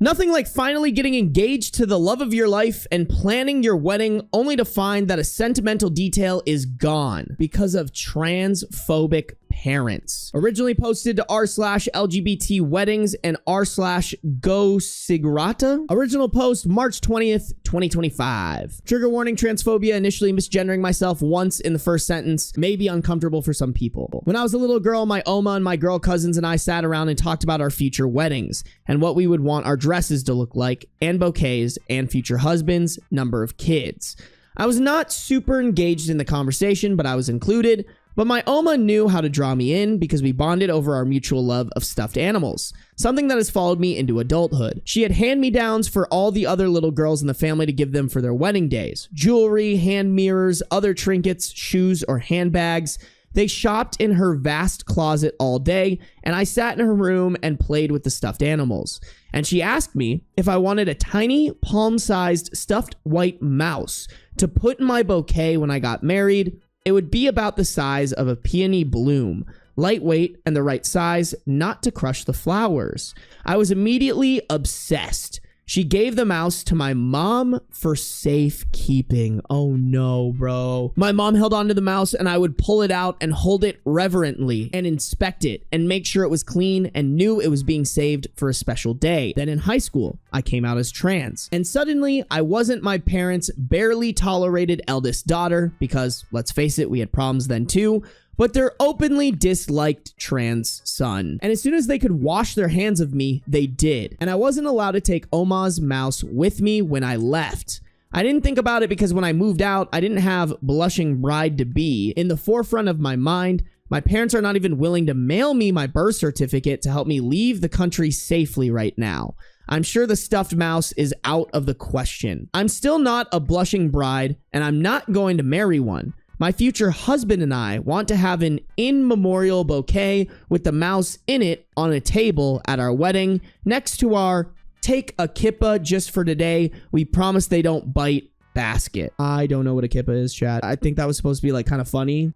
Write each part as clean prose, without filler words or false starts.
Nothing like finally getting engaged to the love of your life and planning your wedding only to find that a sentimental detail is gone because of transphobic parents. Originally posted to r/LGBT weddings and r/go sigrata. Original post March 20th, 2025. Trigger warning: transphobia, initially misgendering myself once in the first sentence, may be uncomfortable for some people. When I was a little girl, my Oma and my girl cousins and I sat around and talked about our future weddings and what we would want our dresses to look like, and bouquets, and future husbands, number of kids. I was not super engaged in the conversation, but I was included. But my Oma knew how to draw me in because we bonded over our mutual love of stuffed animals, something that has followed me into adulthood. She had hand-me-downs for all the other little girls in the family to give them for their wedding days. Jewelry, hand mirrors, other trinkets, shoes, or handbags. They shopped in her vast closet all day, and I sat in her room and played with the stuffed animals. And she asked me if I wanted a tiny, palm-sized stuffed white mouse to put in my bouquet when I got married. It would be about the size of a peony bloom, lightweight and the right size, not to crush the flowers. I was immediately obsessed. She gave the mouse to my mom for safekeeping. Oh no, bro. My mom held onto the mouse and I would pull it out and hold it reverently and inspect it and make sure it was clean and knew it was being saved for a special day. Then in high school, I came out as trans. And suddenly, I wasn't my parents' barely tolerated eldest daughter because, let's face it, we had problems then too, but their openly disliked trans son. And as soon as they could wash their hands of me, they did. And I wasn't allowed to take Oma's mouse with me when I left. I didn't think about it because when I moved out, I didn't have blushing bride-to-be in the forefront of my mind. My parents are not even willing to mail me my birth certificate to help me leave the country safely right now. I'm sure the stuffed mouse is out of the question. I'm still not a blushing bride, and I'm not going to marry one. My future husband and I want to have an in-memorial bouquet with the mouse in it on a table at our wedding next to our take a kippa just for today, we promise they don't bite basket. I don't know what a kippa is, chat. I think that was supposed to be like kind of funny.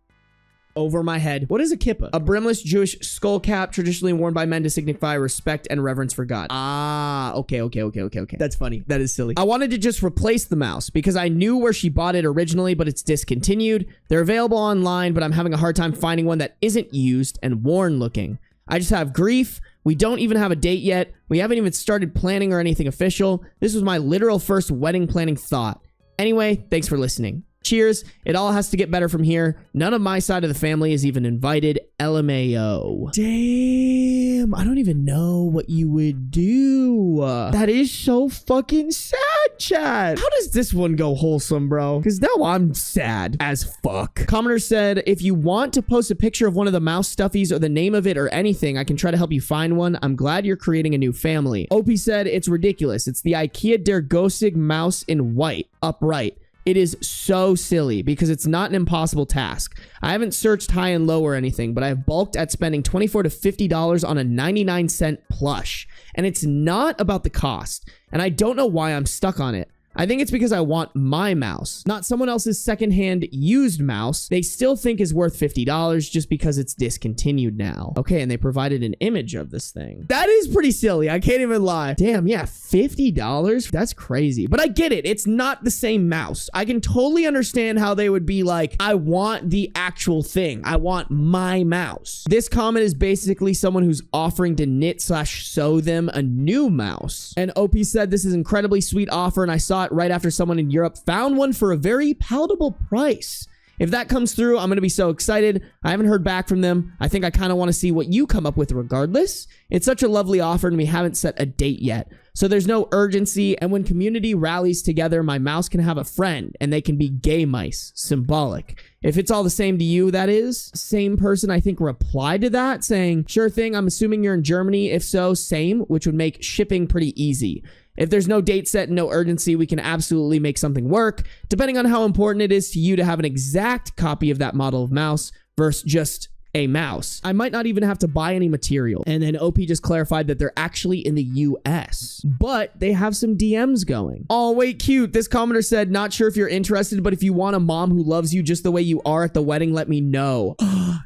Over my head. What is a kippa? A brimless Jewish skull cap traditionally worn by men to signify respect and reverence for God. Ah, okay. That's funny. That is silly. I wanted to just replace the mouse because I knew where she bought it originally, but it's discontinued. They're available online, but I'm having a hard time finding one that isn't used and worn looking. I just have grief. We don't even have a date yet. We haven't even started planning or anything official. This was my literal first wedding planning thought. Anyway, thanks for listening. Cheers. It all has to get better from here. None of my side of the family is even invited. LMAO. Damn. I don't even know what you would do. That is so fucking sad, chat. How does this one go wholesome, bro? Because now I'm sad as fuck. Commenter said, if you want to post a picture of one of the mouse stuffies or the name of it or anything, I can try to help you find one. I'm glad you're creating a new family. OP said, it's ridiculous. It's the IKEA Der Gosig mouse in white, upright. It is so silly because it's not an impossible task. I haven't searched high and low or anything, but I have balked at spending $24 to $50 on a 99-cent plush. And it's not about the cost. And I don't know why I'm stuck on it. I think it's because I want my mouse, not someone else's secondhand used mouse they still think is worth $50 just because it's discontinued now. Okay, and they provided an image of this thing. That is pretty silly. I can't even lie. Damn, yeah, $50? That's crazy. But I get it. It's not the same mouse. I can totally understand how they would be like, I want the actual thing. I want my mouse. This comment is basically someone who's offering to knit/sew them a new mouse. And OP said, this is an incredibly sweet offer, and I saw it right after someone in Europe found one for a very palatable price. If that comes through, I'm going to be so excited. I haven't heard back from them. I think I kind of want to see what you come up with regardless. It's such a lovely offer and we haven't set a date yet. So there's no urgency, and when community rallies together, my mouse can have a friend and they can be gay mice. Symbolic. If it's all the same to you, that is. Same person, I think, replied to that saying, sure thing, I'm assuming you're in Germany. If so, same, which would make shipping pretty easy. If there's no date set and no urgency, we can absolutely make something work, depending on how important it is to you to have an exact copy of that model of mouse versus just a mouse. I might not even have to buy any material. And then OP just clarified that they're actually in the US, but they have some DMs going. Oh, wait, cute. This commenter said, not sure if you're interested, but if you want a mom who loves you just the way you are at the wedding, let me know.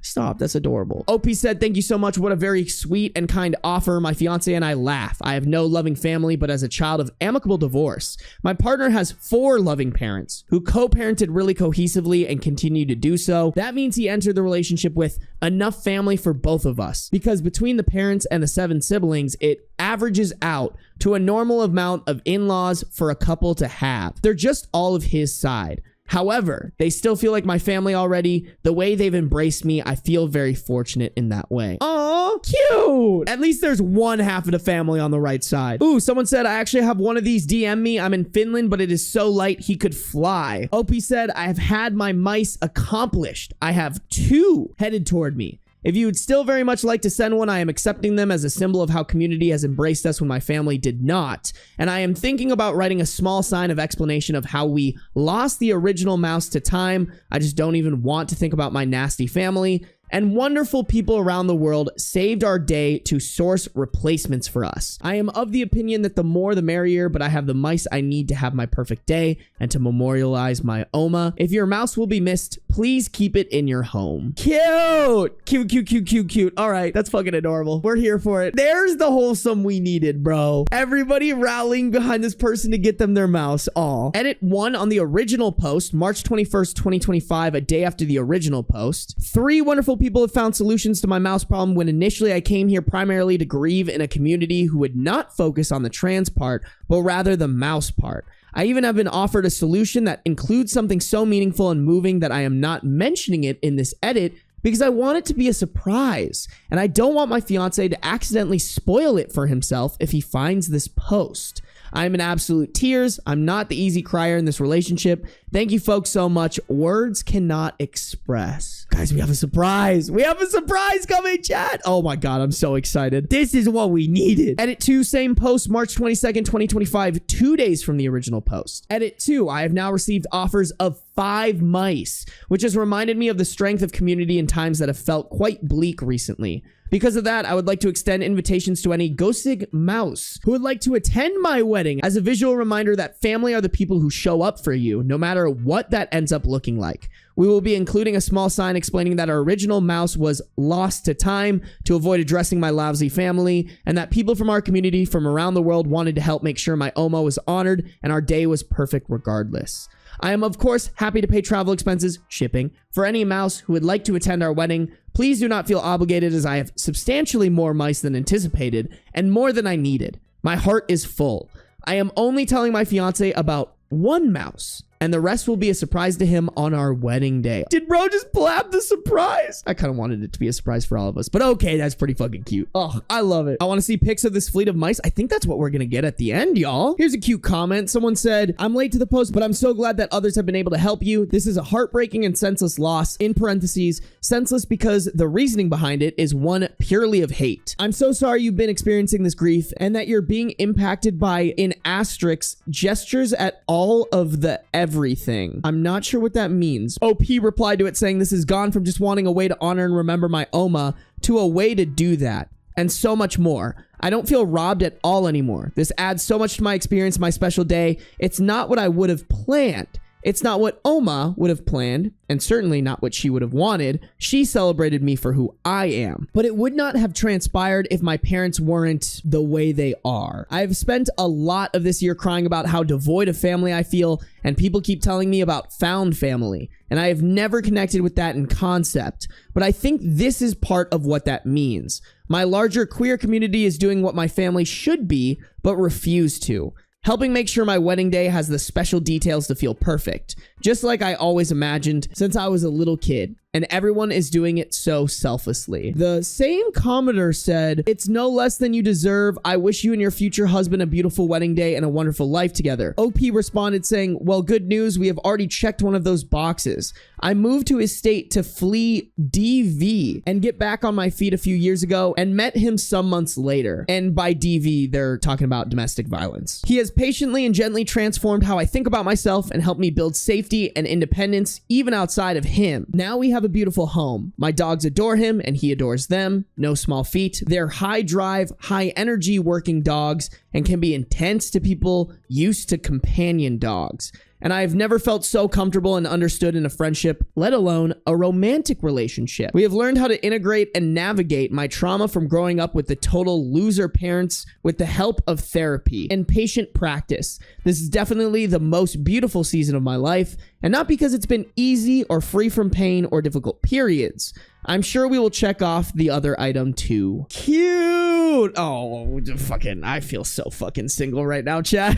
Stop. That's adorable. OP said, thank you so much. What a very sweet and kind offer. My fiance and I laugh. I have no loving family, but as a child of amicable divorce, my partner has 4 loving parents who co-parented really cohesively and continue to do so. That means he entered the relationship with enough family for both of us, because between the parents and the 7 siblings, it averages out to a normal amount of in-laws for a couple to have. They're just all of his side. However, they still feel like my family already. The way they've embraced me, I feel very fortunate in that way. Aw, cute. At least there's one half of the family on the right side. Ooh, someone said, I actually have one of these DM me. I'm in Finland, but it is so light he could fly. OP said, I have had my mice accomplished. I have 2 headed toward me. If you would still very much like to send one, I am accepting them as a symbol of how community has embraced us when my family did not. And I am thinking about writing a small sign of explanation of how we lost the original mouse to time. I just don't even want to think about my nasty family. And wonderful people around the world saved our day to source replacements for us. I am of the opinion that the more the merrier, but I have the mice I need to have my perfect day and to memorialize my Oma. If your mouse will be missed, please keep it in your home. Cute! Cute, cute, cute, cute, cute. All right, that's fucking adorable. We're here for it. There's the wholesome we needed, bro. Everybody rallying behind this person to get them their mouse. Aw. Edit 1 on the original post, March 21st, 2025, a day after the original post. 3 wonderful people have found solutions to my mouse problem when initially I came here primarily to grieve in a community who would not focus on the trans part, but rather the mouse part. I even have been offered a solution that includes something so meaningful and moving that I am not mentioning it in this edit because I want it to be a surprise, and I don't want my fiance to accidentally spoil it for himself if he finds this post. I'm in absolute tears. I'm not the easy crier in this relationship. Thank you folks so much. Words cannot express. Guys, we have a surprise. We have a surprise coming, chat. Oh my God, I'm so excited. This is what we needed. Edit 2, same post, March 22nd, 2025, 2 days from the original post. Edit 2, I have now received offers of 5 mice, which has reminded me of the strength of community in times that have felt quite bleak recently. Because of that, I would like to extend invitations to any Gosig mouse who would like to attend my wedding as a visual reminder that family are the people who show up for you, no matter what that ends up looking like. We will be including a small sign explaining that our original mouse was lost to time to avoid addressing my lousy family, and that people from our community from around the world wanted to help make sure my Oma was honored and our day was perfect regardless. I am, of course, happy to pay travel expenses, shipping, for any mouse who would like to attend our wedding. Please do not feel obligated as I have substantially more mice than anticipated and more than I needed. My heart is full. I am only telling my fiance about 1 mouse, and the rest will be a surprise to him on our wedding day. Did bro just blab the surprise? I kind of wanted it to be a surprise for all of us, but okay, that's pretty fucking cute. Oh, I love it. I want to see pics of this fleet of mice. I think that's what we're gonna get at the end, y'all. Here's a cute comment. Someone said, I'm late to the post, but I'm so glad that others have been able to help you. This is a heartbreaking and senseless loss, in parentheses, senseless because the reasoning behind it is one purely of hate. I'm so sorry you've been experiencing this grief and that you're being impacted by, in asterisks, gestures at all of the everything. I'm not sure what that means. OP replied to it saying, this has gone from just wanting a way to honor and remember my Oma to a way to do that, and so much more. I don't feel robbed at all anymore. This adds so much to my experience, my special day. It's not what I would have planned. It's not what Oma would have planned, and certainly not what she would have wanted. She celebrated me for who I am. But it would not have transpired if my parents weren't the way they are. I've spent a lot of this year crying about how devoid of family I feel, and people keep telling me about found family, and I have never connected with that in concept. But I think this is part of what that means. My larger queer community is doing what my family should be, but refuse to. Helping make sure my wedding day has the special details to feel perfect, just like I always imagined since I was a little kid, and everyone is doing it so selflessly. The same commenter said, it's no less than you deserve. I wish you and your future husband a beautiful wedding day and a wonderful life together. OP responded saying, well, good news. We have already checked one of those boxes. I moved to his state to flee DV and get back on my feet a few years ago and met him some months later. And by DV, they're talking about domestic violence. He has patiently and gently transformed how I think about myself and helped me build safety and independence even outside of him. Now we have a beautiful home. My dogs adore him and he adores them. No small feat. They're high drive, high energy working dogs and can be intense to people used to companion dogs. And I've never felt so comfortable and understood in a friendship, let alone a romantic relationship. We have learned how to integrate and navigate my trauma from growing up with the total loser parents with the help of therapy and patient practice. This is definitely the most beautiful season of my life, and not because it's been easy or free from pain or difficult periods. I'm sure we will check off the other item too. Cute! Oh, fucking, I feel so fucking single right now, chat.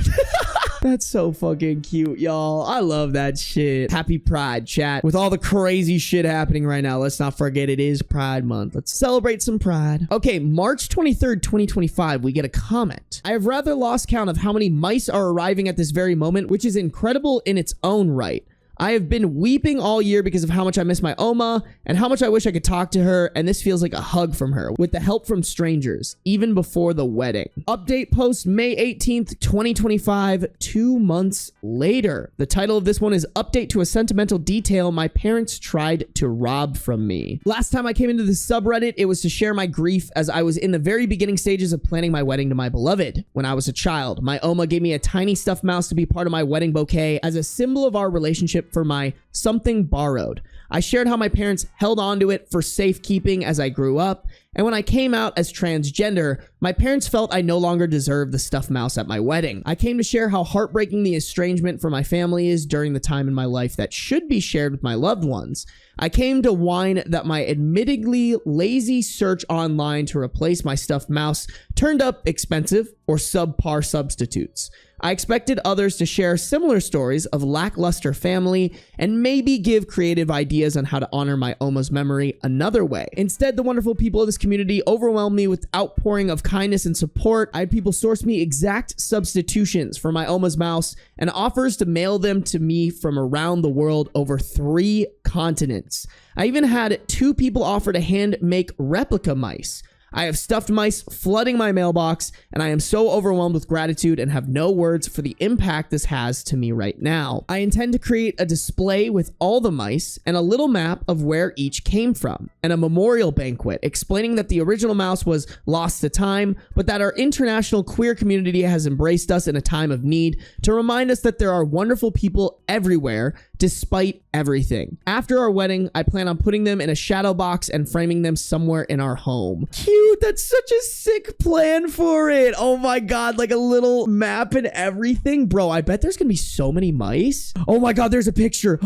That's so fucking cute, y'all. I love that shit. Happy Pride, chat. With all the crazy shit happening right now, let's not forget it is Pride Month. Let's celebrate some pride. Okay, March 23rd, 2025, we get a comment. I have rather lost count of how many mice are arriving at this very moment, which is incredible in its own right. I have been weeping all year because of how much I miss my Oma and how much I wish I could talk to her, and this feels like a hug from her with the help from strangers, even before the wedding. Update post May 18th, 2025, 2 months later. The title of this one is Update to a Sentimental Detail My Parents Tried to Rob from Me. Last time I came into this subreddit, it was to share my grief as I was in the very beginning stages of planning my wedding to my beloved. When I was a child, my Oma gave me a tiny stuffed mouse to be part of my wedding bouquet as a symbol of our relationship for my something borrowed. I shared how my parents held onto it for safekeeping as I grew up, and when I came out as transgender, my parents felt I no longer deserved the stuffed mouse at my wedding. I came to share how heartbreaking the estrangement from my family is during the time in my life that should be shared with my loved ones. I came to whine that my admittedly lazy search online to replace my stuffed mouse turned up expensive or subpar substitutes. I expected others to share similar stories of lackluster family and maybe give creative ideas on how to honor my Oma's memory another way. Instead, the wonderful people of this community overwhelmed me with outpouring of kindness and support. I had people source me exact substitutions for my Oma's mouse and offers to mail them to me from around the world over 3 continents. I even had 2 people offer to hand make replica mice. I have stuffed mice flooding my mailbox, and I am so overwhelmed with gratitude and have no words for the impact this has to me right now. I intend to create a display with all the mice and a little map of where each came from, and a memorial banquet explaining that the original mouse was lost to time, but that our international queer community has embraced us in a time of need to remind us that there are wonderful people everywhere despite everything. After our wedding, I plan on putting them in a shadow box and framing them somewhere in our home. Cute, that's such a sick plan for it. Oh my god, like a little map and everything. Bro, I bet there's gonna be so many mice. Oh my god, there's a picture.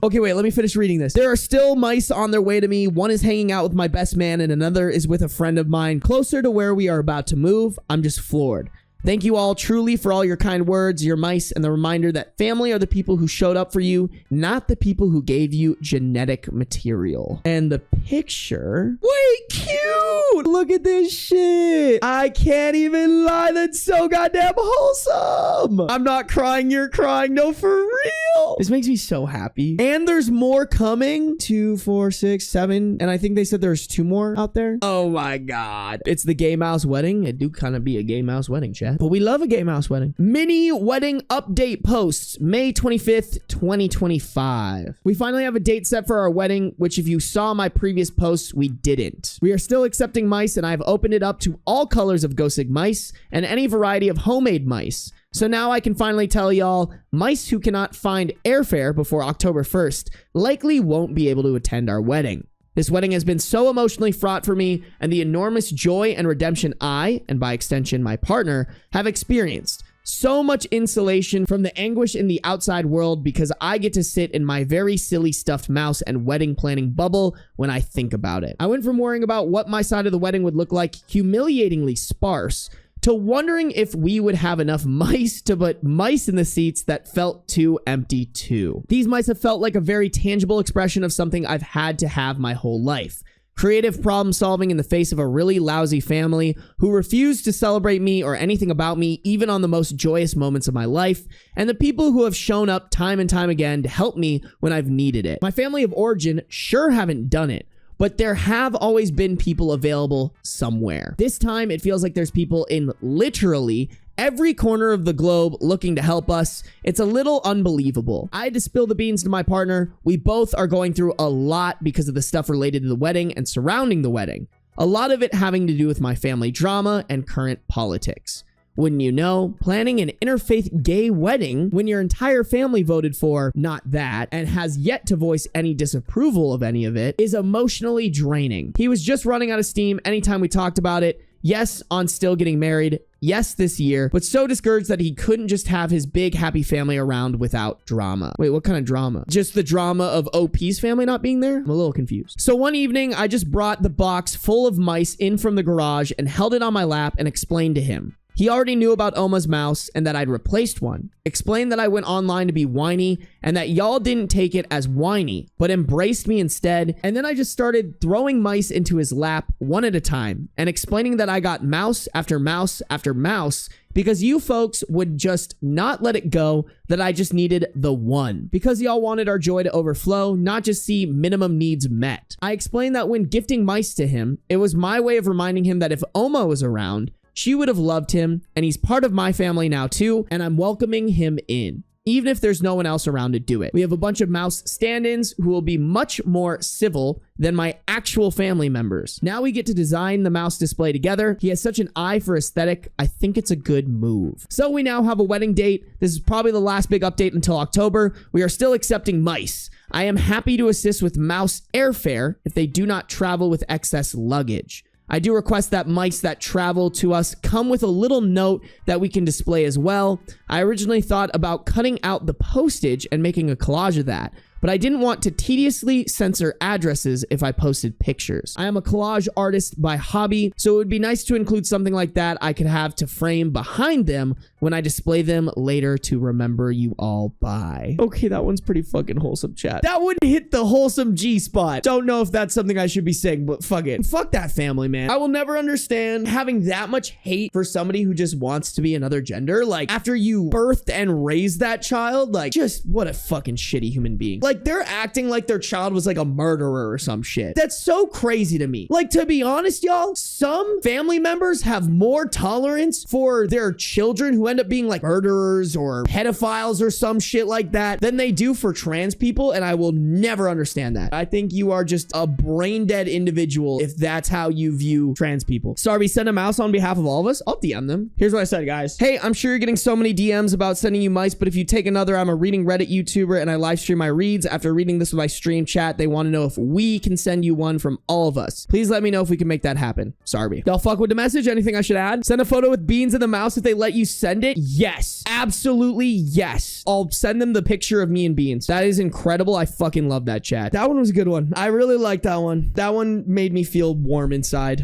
Okay, wait, let me finish reading this. There are still mice on their way to me. One is hanging out with my best man and another is with a friend of mine closer to where we are about to move. I'm just floored. Thank you all truly for all your kind words, your mice, and the reminder that family are the people who showed up for you, not the people who gave you genetic material. And the picture... Wait, cute! Look at this shit! I can't even lie, that's so goddamn wholesome! I'm not crying, you're crying, no, for real! This makes me so happy. And there's more coming. 2, 4, 6, 7, and I think they said there's 2 more out there. Oh my god. It's the gay mouse wedding. It do kind of be a gay mouse wedding, chat. But we love a gay mouse wedding. Mini wedding update posts, May 25th, 2025. We finally have a date set for our wedding, which if you saw my previous posts, we didn't. We are still accepting mice, and I've opened it up to all colors of Go-Sig mice and any variety of homemade mice. So now I can finally tell y'all, mice who cannot find airfare before October 1st likely won't be able to attend our wedding. This wedding has been so emotionally fraught for me, and the enormous joy and redemption I, and by extension my partner, have experienced. So much insulation from the anguish in the outside world because I get to sit in my very silly stuffed mouse and wedding planning bubble when I think about it. I went from worrying about what my side of the wedding would look like, humiliatingly sparse, to wondering if we would have enough mice to put mice in the seats that felt too empty too. These mice have felt like a very tangible expression of something I've had to have my whole life. Creative problem solving in the face of a really lousy family who refused to celebrate me or anything about me, even on the most joyous moments of my life, and the people who have shown up time and time again to help me when I've needed it. My family of origin sure haven't done it, but there have always been people available somewhere. This time, it feels like there's people in literally every corner of the globe looking to help us. It's a little unbelievable. I had to spill the beans to my partner. We both are going through a lot because of the stuff related to the wedding and surrounding the wedding. A lot of it having to do with my family drama and current politics. Wouldn't you know, planning an interfaith gay wedding when your entire family voted for not that and has yet to voice any disapproval of any of it is emotionally draining. He was just running out of steam anytime we talked about it. Yes, on still getting married. Yes, this year, but so discouraged that he couldn't just have his big happy family around without drama. Wait, what kind of drama? Just the drama of OP's family not being there? I'm a little confused. So one evening, I just brought the box full of mice in from the garage and held it on my lap and explained to him. He already knew about Oma's mouse and that I'd replaced one. Explained that I went online to be whiny and that y'all didn't take it as whiny, but embraced me instead. And then I just started throwing mice into his lap one at a time and explaining that I got mouse after mouse after mouse because you folks would just not let it go, that I just needed the one. Because y'all wanted our joy to overflow, not just see minimum needs met. I explained that when gifting mice to him, it was my way of reminding him that if Oma was around, she would have loved him, and he's part of my family now too, and I'm welcoming him in, even if there's no one else around to do it. We have a bunch of mouse stand-ins who will be much more civil than my actual family members. Now we get to design the mouse display together. He has such an eye for aesthetic. I think it's a good move. So we now have a wedding date. This is probably the last big update until October. We are still accepting mice. I am happy to assist with mouse airfare if they do not travel with excess luggage. I do request that mice that travel to us come with a little note that we can display as well. I originally thought about cutting out the postage and making a collage of that, but I didn't want to tediously censor addresses if I posted pictures. I am a collage artist by hobby, so it would be nice to include something like that I could have to frame behind them when I display them later to remember you all by. Okay, that one's pretty fucking wholesome, chat. That would hit the wholesome G spot. Don't know if that's something I should be saying, but fuck it. Fuck that family, man. I will never understand having that much hate for somebody who just wants to be another gender. Like, after you birthed and raised that child, like, just what a fucking shitty human being. Like, they're acting like their child was like a murderer or some shit. That's so crazy to me. Like, to be honest, y'all, some family members have more tolerance for their children who end up being like murderers or pedophiles or some shit like that than they do for trans people, and I will never understand that. I think you are just a brain dead individual if that's how you view trans people. Sarby, send a mouse on behalf of all of us. I'll DM them. Here's what I said, guys. Hey, I'm sure you're getting so many DMs about sending you mice, but if you take another, I'm a reading Reddit YouTuber and I live stream my reads. After reading this with my stream chat, they want to know if we can send you one from all of us. Please let me know if we can make that happen. Sarby. Y'all fuck with the message? Anything I should add? Send a photo with beans and the mouse if they let you send it? Yes. Absolutely yes. I'll send them the picture of me and beans. That is incredible. I fucking love that, chat. That one was a good one. I really like that one. That one made me feel warm inside.